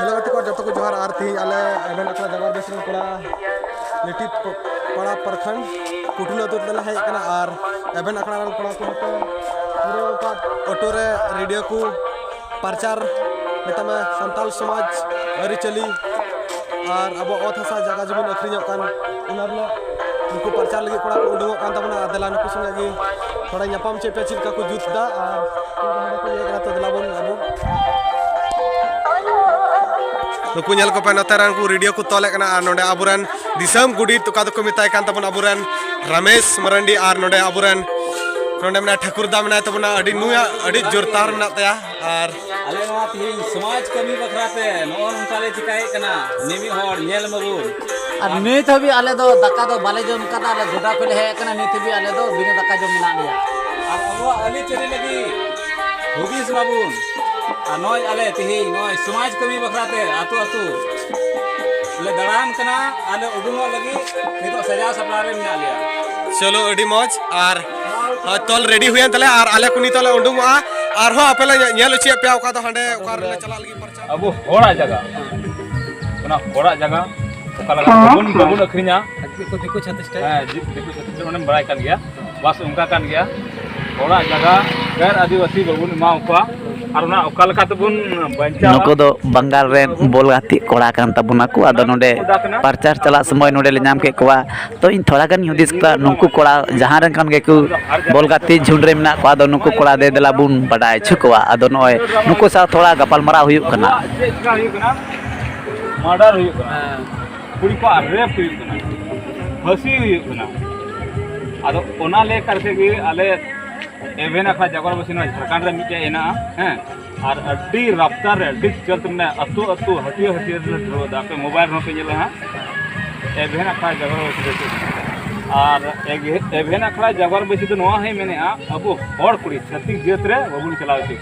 hello गति को जब तक जोहार आर थी आले एबेन अकला जबर बेसरन कोड़ा लेटी पड़ा प्रखंड कुटुला तो दला है कना आर एबेन अकला रन कोड़ा को मते पूरा का ऑटो रे रेडियो को प्रचार मेता में संताल समाज अरी चली और अब ओथ हसा जगह जमीन अखरिन कान उनारले नुकु प्रचार लगी कोड़ा को उडुंग कान तबना अदला नुकु संगे थोड़ा ᱧᱟᱯᱟᱢ ᱪᱮᱯᱮ ᱪᱤᱞᱠᱟ को जुतदा और को ये करा तो दलाबन अबो नुकु ñel को पे नतरान को रेडियो को तोले कना और नोडे अबुरन दिसम गुडी तुका तो मिताय कान तबन अबुरन रमेश मरंडी और नोडे अबुरन नोडे मना ठाकुरदा मना तबना अडी नुया अडी जोरदार मना तया और आले नवा तिहिन समाज कमी बखराते नोन उनकाले चिकाय कना निमि होर ñel मबुन और नित हबी आले दो दाका दो बाले जम कदा आले गोडा को हे कना नित हबी आले दो बिना दाका जम मिना लिया और अबो अली चरी लगी हुदिस मबुन और नय आले तिहिन नय समाज कमी बखराते आतु आतु ले दड़ान कना आले उडुंगो लगी नितो सजा सपलारे मिना लिया चलो अडी मौज और तोल रेडी हुए तले और आले कुनी तले उडुंगआ और हो अपेला ñel छि पे ओका तो हंडे ओका रे चला लगी परचा अबो होड़ा जगह ओना होड़ा जगह ओका लगा बबुन अखरिना दिको छत्तीस हां दिको छत्तीस माने बड़ाई कान गया बस उनका कान गया होड़ा जगह गैर आदिवासी बबुन मा ओका और ना ओका लका तबुन बंचा नको दो बंगाल रे बोल गाती कोड़ा कान तबुना को आदो नोडे प्रचार चला समय नोडे ले नाम के कोवा तो इन थोड़ा गन युदिस का नुकु कोड़ा जहां रन कान के को बोल गाती झुंडरे मिना को आदो नुकु कोड़ा दे देला बुन बडाय छुकवा आदो नोय नुकु सा थोड़ा गपाल मरा हुयु कना मर्डर हुयु कना कुड़ी को रेप हुयु कना फांसी हुयु कना आदो ओना ले करके गे आले एवेन अखा जगर बसिन झारखंड रे मिटे एना हैं और अड्डी रफ्तार रे अड्डी चलत मने अतु अतु हटियो हटियो ड्रो दापे मोबाइल रो पे जेला हां एवेन अखा जगर बसिन और एवेन अखा जगर बसिन तो नोआ है मेने अब होड़ कुड़ी छत्तीस जेत रे बबुन चलाव छु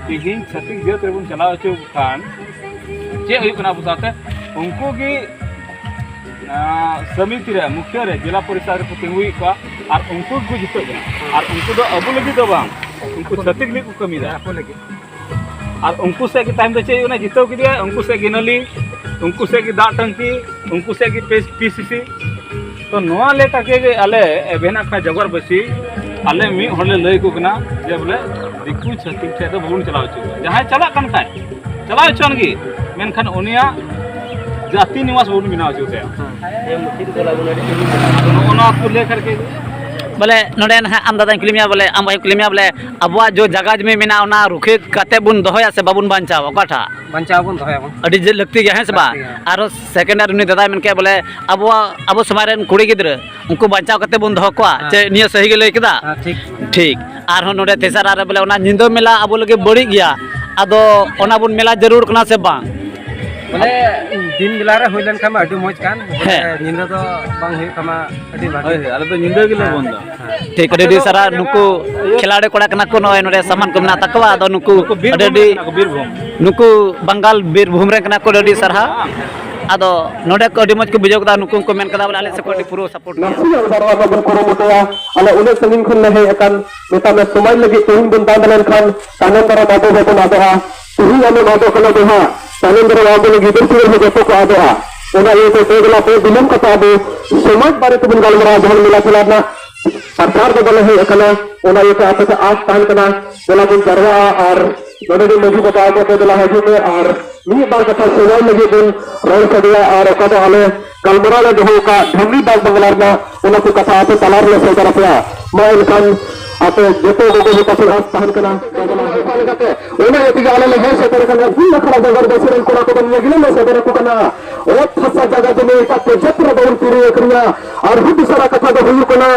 तिहिन छत्तीस जेत रे बुन चलाव छु खान जे हुई कना बुसाते उनको की समिति रे मुख्य रे जिला परिषद रे तिंगुई का और उनको को जितो और उनको दो अबु लगी दो बांग उनको छत्तीस लगी को कमी दा आपो लगी और उनको से की टाइम बचे उना जितो की दिया उनको से गिनली उनको से की दा टंकी उनको से की पीसीसी तो नोआ ले का के आले एवेना का जगर बसी आले मी होले लई को कना जे बोले दिकु छत्तीस थे तो बबुन चलाव छु जहां चला कन काय चलाव छन की मेनखान उनिया जाति निवास बबुन बिनाव छु ते ओना को लेकर के बोले नोडे ना आम दादा क्लिमिया बोले आम भाई क्लिमिया बोले अबवा जो जगह में मिना ओना रुखे कते बुन दोहया से बाबुन बांचाव ओकाठा बंचाव बुन दोहया बन अडी जे लगती गया है सबा आरो सेकेंडर उनी दादा मन के बोले अबो समारेन कुड़ी गिद्र उनको बंचाव कते बुन दोह कोआ जे निया सही के लई केदा ठीक आर हो नोडे तेसरा रे बोले ओना निंदो मेला अबो लगे बड़ी गया आदो ओना बुन मेला जरूर कना से बा बोले दिन बेला रे होइलन खामा अडी मौज कान निंदा तो बांग होय खामा अडी भागी आले तो निंदा गेले बंद ठीक रेडी सारा नुकु खिलाड़ी कोड़ा कना को नय नोडे सामान को ना तकवा आदो नुकु अडी बीरभूम नुकु बंगाल बीरभूम रे कना को अडी सरहा आदो नोडे को अडी मज को बिजो कदा नुकु को मेन कदा बोले आले से को पुरो सपोर्ट नसिया बारवा बन कोरो मोटया आले उने संगिन खन ले अकन मेता में समय लगी तुम बन दादलन खान तानंदरा मादो बन आदोहा तुही आले मादो कना दोहा तानंदरा मादो लगी बिरसिर हो जतो को आदोहा ओना ये तो तेगला पे दिलम कता दो समाज बारे तो बन गालमरा जहन मिला चलाना सरकार दो बने है अकना ओना ये तो आपसे आस तान कना बोला बन जरवा और नोडे मजू बता को देला है जो और मी बार कथा सेवा लगी बन रोड सदिया और कदा आले गालमरा ले जो का धमनी बाग बंगलार ना ओना को कथा आते तलार ले से तरफ या मैं इनसान आते जेतो लोगों को कसल आस तान कना बोला है पाले कते ओना ये आले ले है से तरह कना फुल खरा जगर बेसरन कोना को बन गिले ले से तरह को कना ओ फसा जगह जमे का प्रोजेक्ट रे दौर पूरी करिया और हुद सारा कथा दो हुई कना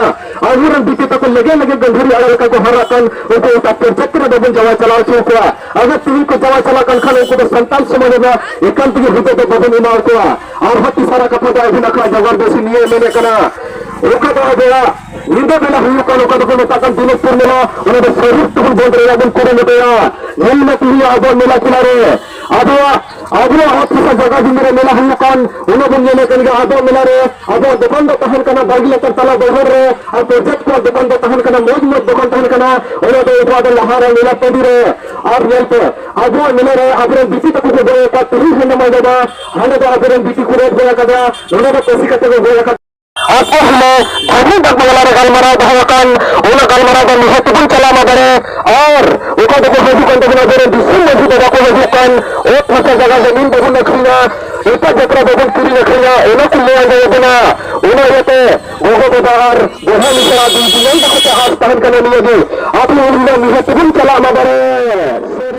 और हुरन बीते तक लगे गंधुरी आले का को हराकन उनको का प्रोजेक्ट रे दबन जवा चलाओ छु को अगर तुम को जवा चला कन खाने को संतान समाज में एकांत की हुते तो बदन इमार को और हत्ती सारा कथा दो अभिन का जगर बेसी निये लेने कना ओका दो बेला निंदा बेला हुई कन ओका को तकन दिन पूर्णिमा उन्हें शरीर तुम बोल रहे बन कोरे मेया नेल में तुम आबो मेला किनारे आबो हत्ती सा जगह जिंदरे मेला हुई कन उन्हें बन लेने कन आबो मेला रे आबो दुकान दो तहन कना बागी लेकर तला बहर रे और प्रोजेक्ट को दुकान दो तहन कना मोज मोज दुकान तहन कना ओना दो उठवा दे लहारा नीला पदी रे और नेल पे अबो मिले रे अबरे बीसी तक को बोले का तुही हंड मा देबा हंड दो अबरे बीसी को रोज बोला कदा ओना दो कोसी कते को बोला आपको हमें धर्मी बगला रे गलमरा दहकान ओना गलमरा द निहत बन चला मगरे और ओका देखो हजू कंटे बिना बेरे दिसुन मजू दबा को हजू कान ओ फसा जगह जमीन बगल रखिना एका जकरा बगल पूरी रखिना ओना को ले आए बना ओना येते गोगो बाहर गोहा निकला दिन दिन तक हाथ पहन करने नहीं आप लोग निहत बन चला मगरे